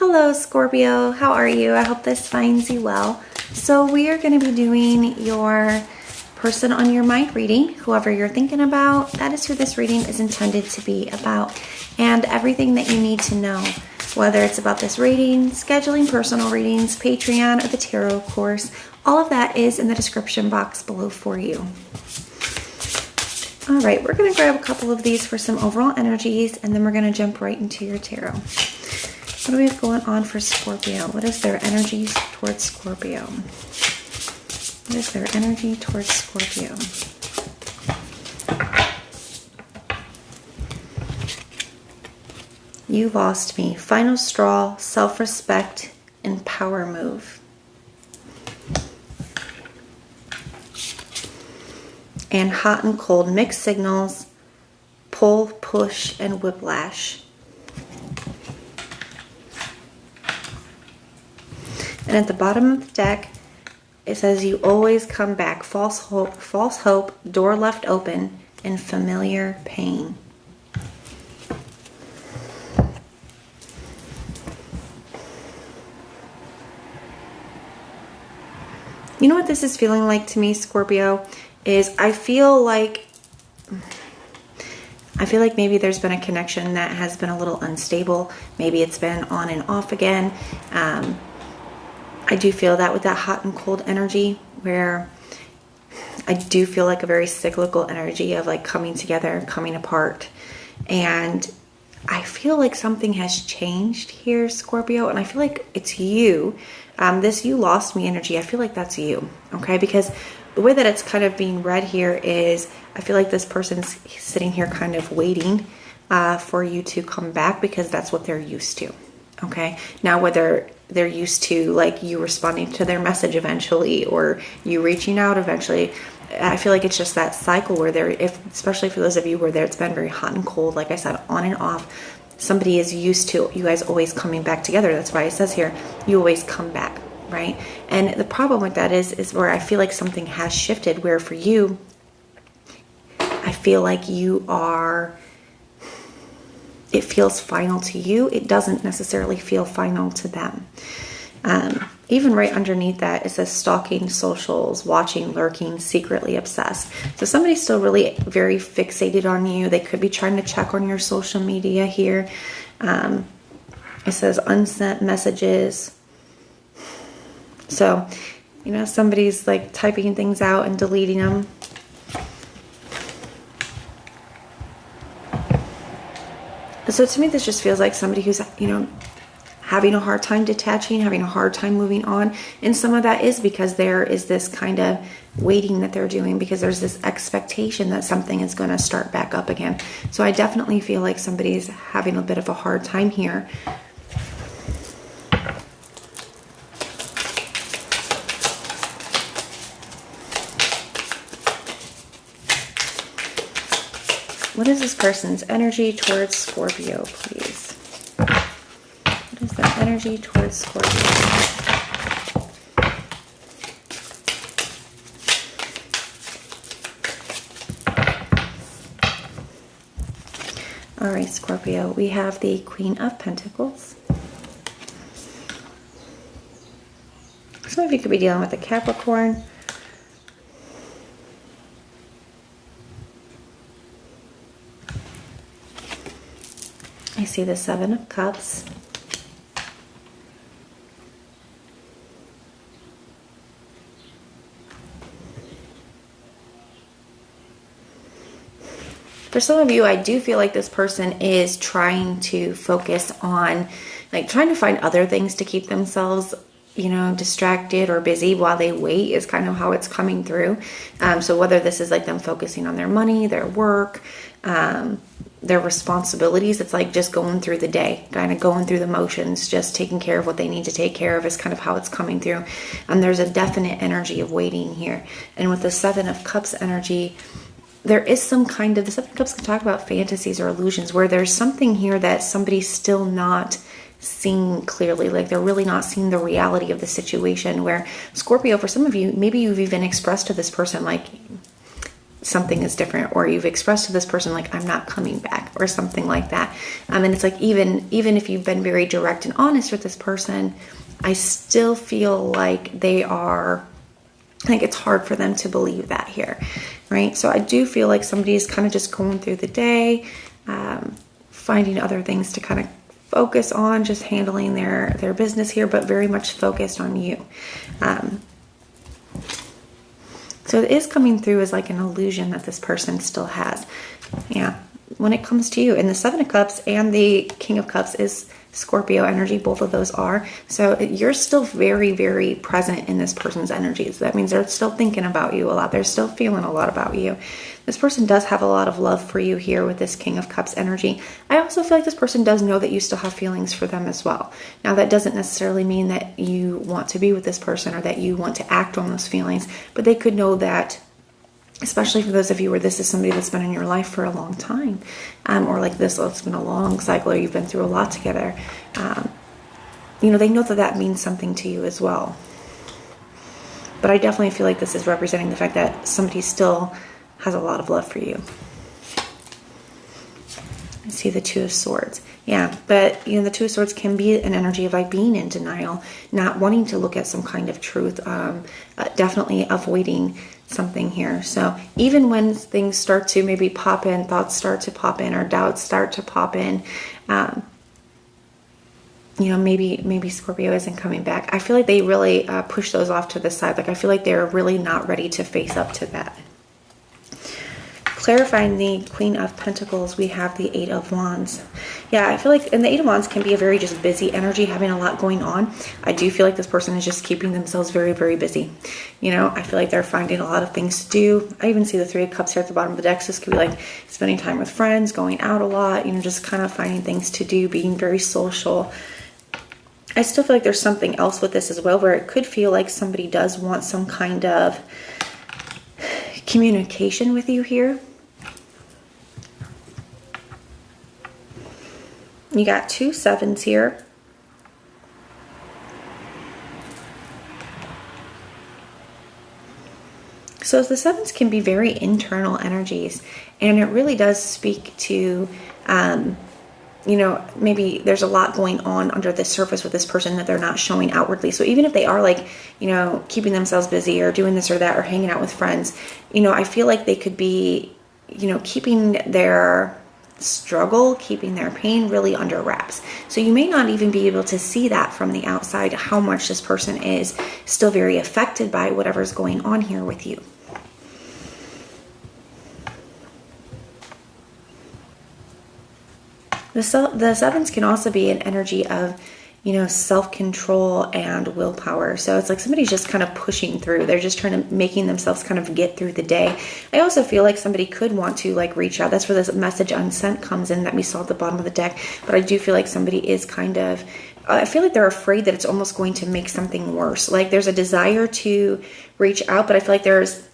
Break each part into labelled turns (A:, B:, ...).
A: Hello Scorpio, how are you? I hope this finds you well. So we are going to be doing your person on your mind reading. Whoever you're thinking about, that is who this reading is intended to be about. And everything that you need to know, whether it's about this reading, scheduling personal readings, Patreon, or the tarot course, all of that is in the description box below for you. All right, we're going to grab a couple of these for some overall energies, and then we're going to jump right into your tarot. What do we have going on for Scorpio? What is their energy towards Scorpio? What is their energy towards Scorpio? You lost me. Final straw, self-respect, and power move. And hot and cold, mixed signals, pull, push, and whiplash. And at the bottom of the deck, it says you always come back. False hope, door left open, and familiar pain. You know what this is feeling like to me, Scorpio? Is I feel like maybe there's been a connection that has been a little unstable. Maybe it's been on and off again. I do feel that with that hot and cold energy, where I do feel like a very cyclical energy of like coming together, coming apart. And I feel like something has changed here, Scorpio, and I feel like it's you. This you lost me energy, I feel like that's you, okay? Because the way that it's kind of being read here is I feel like this person's sitting here kind of waiting for you to come back because that's what they're used to, okay? Now, whether they're used to like you responding to their message eventually or you reaching out eventually, I feel like it's just that cycle where especially for those of you where it's been very hot and cold, like I said, on and off, somebody is used to you guys always coming back together. That's why it says here, you always come back, right? And the problem with that is where I feel like something has shifted, where for you, I feel like it feels final to you. It doesn't necessarily feel final to them. Even right underneath that, it says stalking socials, watching, lurking, secretly obsessed. So somebody's still really very fixated on you. They could be trying to check on your social media here. It says unsent messages. So, somebody's like typing things out and deleting them. So to me, this just feels like somebody who's, having a hard time detaching, having a hard time moving on. And some of that is because there is this kind of waiting that they're doing because there's this expectation that something is going to start back up again. So I definitely feel like somebody's having a bit of a hard time here. What is this person's energy towards Scorpio, please? What is their energy towards Scorpio? All right, Scorpio, we have the Queen of Pentacles. Some of you could be dealing with a Capricorn. I see the Seven of Cups. For some of you, I do feel like this person is trying to focus on, like trying to find other things to keep themselves, distracted or busy while they wait is kind of how it's coming through. So whether this is like them focusing on their money, their work, their responsibilities, it's like just going through the day, kind of going through the motions, just taking care of what they need to take care of is kind of how it's coming through. And there's a definite energy of waiting here. And with the Seven of Cups energy, there is some kind of, the Seven of Cups can talk about fantasies or illusions where there's something here that somebody's still not seeing clearly, like they're really not seeing the reality of the situation, where Scorpio, for some of you, maybe you've even expressed to this person like, something is different, or you've expressed to this person like, I'm not coming back, or something like that. And it's like, even if you've been very direct and honest with this person, I still feel like it's hard for them to believe that here, right? So I do feel like somebody is kind of just going through the day, finding other things to kind of focus on, just handling their business here, but very much focused on you. So it is coming through as like an illusion that this person still has. Yeah. When it comes to you, and the Seven of Cups and the King of Cups is Scorpio energy. Both of those are. So you're still very, very present in this person's energies. That means they're still thinking about you a lot. They're still feeling a lot about you. This person does have a lot of love for you here with this King of Cups energy. I also feel like this person does know that you still have feelings for them as well. Now, that doesn't necessarily mean that you want to be with this person or that you want to act on those feelings, but they could know that, especially for those of you where this is somebody that's been in your life for a long time, or like this, it's been a long cycle, or you've been through a lot together. They know that means something to you as well. But I definitely feel like this is representing the fact that somebody still has a lot of love for you. I see the Two of Swords. Yeah, but the Two of Swords can be an energy of like being in denial, not wanting to look at some kind of truth, definitely avoiding something here. So even when things start to maybe pop in, thoughts start to pop in, or doubts start to pop in, maybe Scorpio isn't coming back. I feel like they really push those off to the side. Like I feel like they're really not ready to face up to that. Clarifying the Queen of Pentacles, we have the Eight of Wands. Yeah, I feel like, and the Eight of Wands can be a very just busy energy, having a lot going on. I do feel like this person is just keeping themselves very, very busy. I feel like they're finding a lot of things to do. I even see the Three of Cups here at the bottom of the deck. So this could be like spending time with friends, going out a lot, just kind of finding things to do, being very social. I still feel like there's something else with this as well, where it could feel like somebody does want some kind of communication with you here. You got 2 sevens here. So the sevens can be very internal energies, and it really does speak to, maybe there's a lot going on under the surface with this person that they're not showing outwardly. So even if they are like, keeping themselves busy or doing this or that or hanging out with friends, I feel like they could be, keeping their struggle, keeping their pain really under wraps. So you may not even be able to see that from the outside, how much this person is still very affected by whatever's going on here with you. The sevens can also be an energy of, self-control and willpower. So it's like somebody's just kind of pushing through. They're just making themselves kind of get through the day. I also feel like somebody could want to like reach out. That's where this message unsent comes in that we saw at the bottom of the deck. But I do feel like somebody is kind of, I feel like they're afraid that it's almost going to make something worse. Like there's a desire to reach out, but I feel like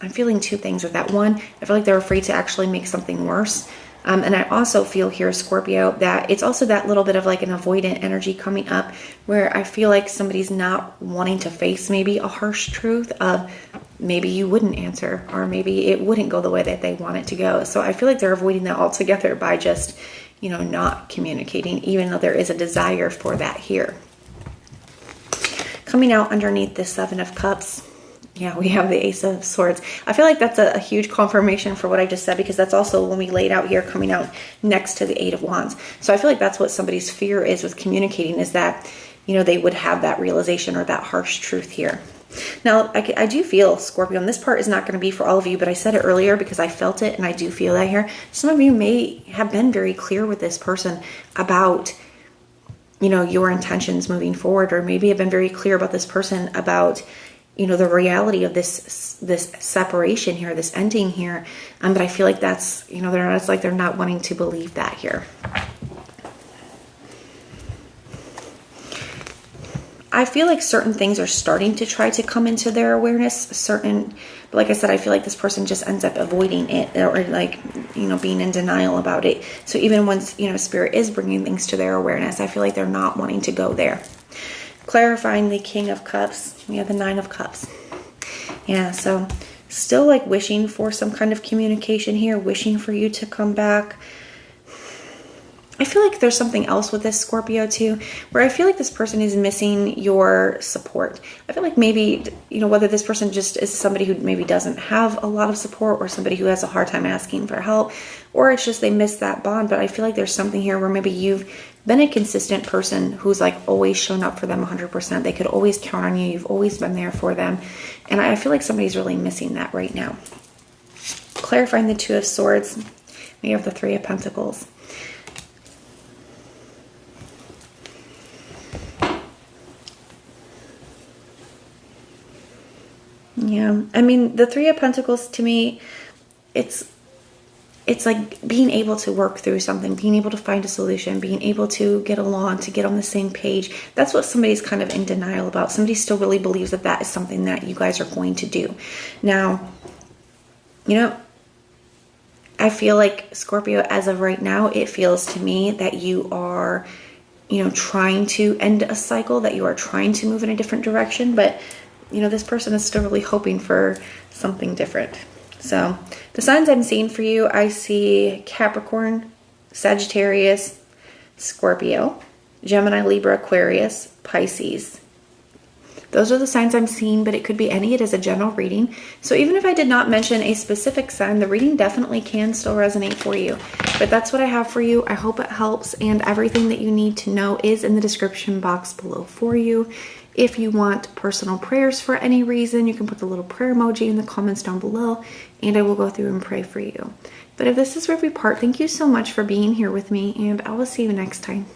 A: I'm feeling two things with that. One, I feel like they're afraid to actually make something worse. And I also feel here, Scorpio, that it's also that little bit of like an avoidant energy coming up, where I feel like somebody's not wanting to face maybe a harsh truth of maybe you wouldn't answer, or maybe it wouldn't go the way that they want it to go. So I feel like they're avoiding that altogether by just, not communicating, even though there is a desire for that here. Coming out underneath the Seven of Cups, yeah, we have the Ace of Swords. I feel like that's a huge confirmation for what I just said, because that's also when we laid out here coming out next to the Eight of Wands. So I feel like that's what somebody's fear is with communicating, is that, they would have that realization or that harsh truth here. Now, I do feel, Scorpio, and this part is not going to be for all of you, but I said it earlier because I felt it and I do feel that here. Some of you may have been very clear with this person about, your intentions moving forward, or maybe have been very clear about this person about, the reality of this separation here, this ending here. But I feel like that's, it's like they're not wanting to believe that here. I feel like certain things are starting to try to come into their awareness, but like I said, I feel like this person just ends up avoiding it, or like, being in denial about it. So even once, Spirit is bringing things to their awareness, I feel like they're not wanting to go there. Clarifying the King of Cups, we have the Nine of Cups. Yeah, so still like wishing for some kind of communication here, wishing for you to come back. I feel like there's something else with this Scorpio too, where I feel like this person is missing your support. I feel like maybe, you know, whether this person just is somebody who maybe doesn't have a lot of support, or somebody who has a hard time asking for help, or it's just they miss that bond. But I feel like there's something here where maybe you've been a consistent person who's like always shown up for them 100%. They could always count on you. You've always been there for them. And I feel like somebody's really missing that right now. Clarifying the Two of Swords, we have the Three of Pentacles. Yeah, I mean, the Three of Pentacles to me, it's like being able to work through something, being able to find a solution, being able to get along, to get on the same page. That's what somebody's kind of in denial about. Somebody still really believes that that is something that you guys are going to do. Now, you know, I feel like Scorpio, as of right now, it feels to me that you are, you know, trying to end a cycle, that you are trying to move in a different direction, but you know, this person is still really hoping for something different. So the signs I'm seeing for you, I see Capricorn, Sagittarius, Scorpio, Gemini, Libra, Aquarius, Pisces. Those are the signs I'm seeing, but it could be any. It is a general reading. So even if I did not mention a specific sign, the reading definitely can still resonate for you. But that's what I have for you. I hope it helps, and everything that you need to know is in the description box below for you. If you want personal prayers for any reason, you can put the little prayer emoji in the comments down below, and I will go through and pray for you. But if this is where we part, thank you so much for being here with me, and I will see you next time.